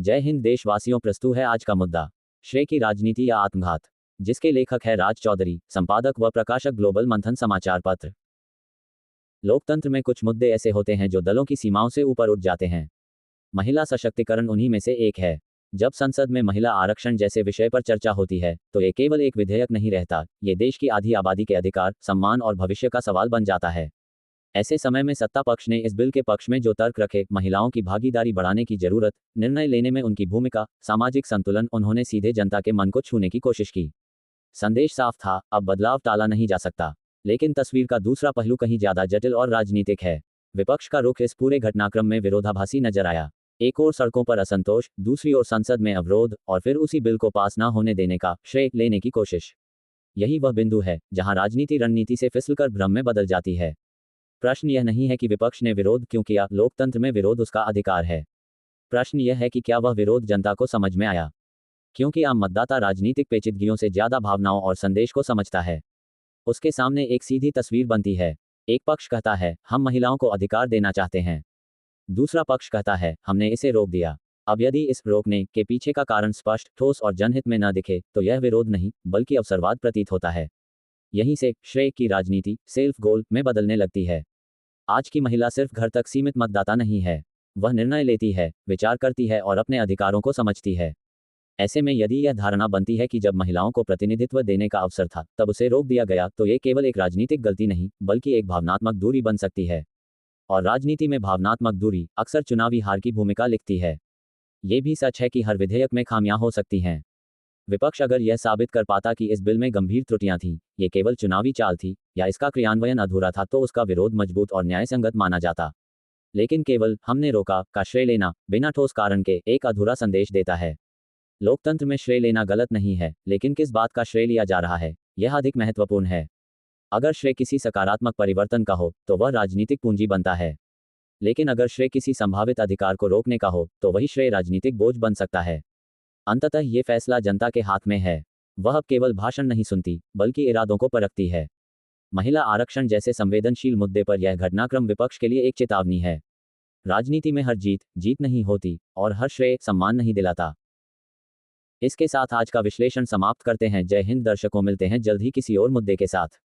जय हिंद देशवासियों, प्रस्तुत है आज का मुद्दा, श्रेय की राजनीति या आत्मघात, जिसके लेखक है राज चौधरी, संपादक व प्रकाशक ग्लोबल मंथन समाचार पत्र। लोकतंत्र में कुछ मुद्दे ऐसे होते हैं जो दलों की सीमाओं से ऊपर उठ जाते हैं। महिला सशक्तिकरण उन्हीं में से एक है। जब संसद में महिला आरक्षण जैसे विषय पर चर्चा होती है तो ये केवल एक विधेयक नहीं रहता, ये देश की आधी आबादी के अधिकार, सम्मान और भविष्य का सवाल बन जाता है। ऐसे समय में सत्ता पक्ष ने इस बिल के पक्ष में जो तर्क रखे, महिलाओं की भागीदारी बढ़ाने की जरूरत, निर्णय लेने में उनकी भूमिका, सामाजिक संतुलन, उन्होंने सीधे जनता के मन को छूने की कोशिश की। संदेश साफ था, अब बदलाव टाला नहीं जा सकता। लेकिन तस्वीर का दूसरा पहलू कहीं ज्यादा जटिल और राजनीतिक है। विपक्ष का रुख इस पूरे घटनाक्रम में विरोधाभासी नजर आया। एक ओर सड़कों पर असंतोष, दूसरी ओर संसद में अवरोध, और फिर उसी बिल को पास न होने देने का श्रेय लेने की कोशिश। यही वह बिंदु है जहां राजनीति रणनीति से फिसलकर भ्रम में बदल जाती है। प्रश्न यह नहीं है कि विपक्ष ने विरोध क्यों किया, लोकतंत्र में विरोध उसका अधिकार है। प्रश्न यह है कि क्या वह विरोध जनता को समझ में आया, क्योंकि आम मतदाता राजनीतिक पेचीदगियों से ज्यादा भावनाओं और संदेश को समझता है। उसके सामने एक सीधी तस्वीर बनती है। एक पक्ष कहता है, हम महिलाओं को अधिकार देना चाहते हैं। दूसरा पक्ष कहता है, हमने इसे रोक दिया। अब यदि इस रोकने के पीछे का कारण स्पष्ट, ठोस और जनहित में न दिखे तो यह विरोध नहीं बल्कि अवसरवाद प्रतीत होता है। यहीं से श्रेय की राजनीति सेल्फ गोल में बदलने लगती है। आज की महिला सिर्फ घर तक सीमित मतदाता नहीं है, वह निर्णय लेती है, विचार करती है और अपने अधिकारों को समझती है। ऐसे में यदि यह धारणा बनती है कि जब महिलाओं को प्रतिनिधित्व देने का अवसर था तब उसे रोक दिया गया, तो ये केवल एक राजनीतिक गलती नहीं बल्कि एक भावनात्मक दूरी बन सकती है। और राजनीति में भावनात्मक दूरी अक्सर चुनावी हार की भूमिका लिखती है। ये भी सच है कि हर विधेयक में खामियां हो सकती हैं। विपक्ष अगर यह साबित कर पाता कि इस बिल में गंभीर त्रुटियां थीं, ये केवल चुनावी चाल थी या इसका क्रियान्वयन अधूरा था, तो उसका विरोध मजबूत और न्यायसंगत माना जाता। लेकिन केवल हमने रोका का श्रेय लेना बिना ठोस कारण के एक अधूरा संदेश देता है। लोकतंत्र में श्रेय लेना गलत नहीं है, लेकिन किस बात का श्रेय लिया जा रहा है, यह अधिक महत्वपूर्ण है। अगर श्रेय किसी सकारात्मक परिवर्तन का हो तो वह राजनीतिक पूंजी बनता है, लेकिन अगर श्रेय किसी संभावित अधिकार को रोकने का हो तो वही श्रेय राजनीतिक बोझ बन सकता है। अंततः ये फैसला जनता के हाथ में है। वह अब केवल भाषण नहीं सुनती बल्कि इरादों को परखती है। महिला आरक्षण जैसे संवेदनशील मुद्दे पर यह घटनाक्रम विपक्ष के लिए एक चेतावनी है। राजनीति में हर जीत जीत नहीं होती और हर श्रेय सम्मान नहीं दिलाता। इसके साथ आज का विश्लेषण समाप्त करते हैं। जय हिंद दर्शकों, मिलते हैं जल्द ही किसी और मुद्दे के साथ।